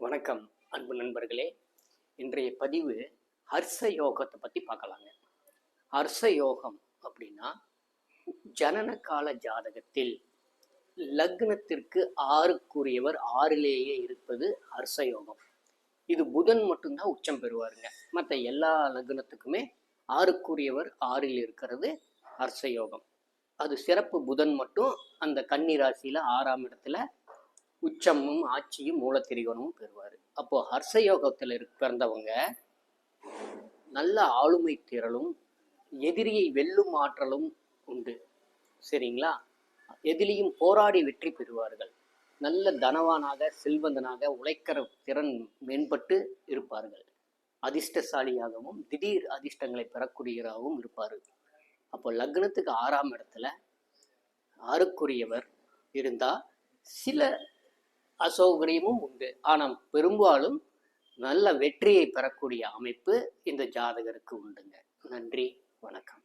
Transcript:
வணக்கம் அன்பு நண்பர்களே. இன்றைய பதிவு ஹர்ஷ யோகத்தை பற்றி பார்க்கலாங்க. ஹர்ஷ யோகம் அப்படின்னா ஜனன கால ஜாதகத்தில் லக்னத்திற்கு ஆறுக்குரியவர் ஆறிலேயே இருப்பது ஹர்ஷ யோகம். இது புதன் மட்டும்தான் உச்சம் பெறுவாருங்க. மற்ற எல்லா லக்னத்துக்குமே ஆறுக்குரியவர் ஆறில் இருக்கிறது ஹர்ஷ யோகம். அது சிறப்பு புதன் மட்டும் அந்த கன்னி ராசியில 6ஆம் இடத்துல உச்சமும் ஆட்சியும் மூலத்திரிகோணமும் பெறுவார். அப்போ ஹர்ஷ யோகத்தில் பிறந்தவங்க நல்ல ஆளுமை திறலும் எதிரியை வெல்லும் ஆற்றலும் உண்டு. சரிங்களா? எதிரியும் போராடி வெற்றி பெறுவார்கள். நல்ல தனவானாக செல்வந்தனாக உழைக்கிற திறன் மேம்பட்டு இருப்பார்கள். அதிர்ஷ்டசாலியாகவும் திடீர் அதிர்ஷ்டங்களை பெறக்கூடியவராகவும் இருப்பார். அப்போ லக்னத்துக்கு 6ஆம் இடத்துல ஆறுக்குரியவர் இருந்தால் சில அசௌகரியமும் உண்டு. ஆனால் பெரும்பாலும் நல்ல வெற்றியை பெறக்கூடிய அமைப்பு இந்த ஜாதகருக்கு உண்டுங்க. நன்றி, வணக்கம்.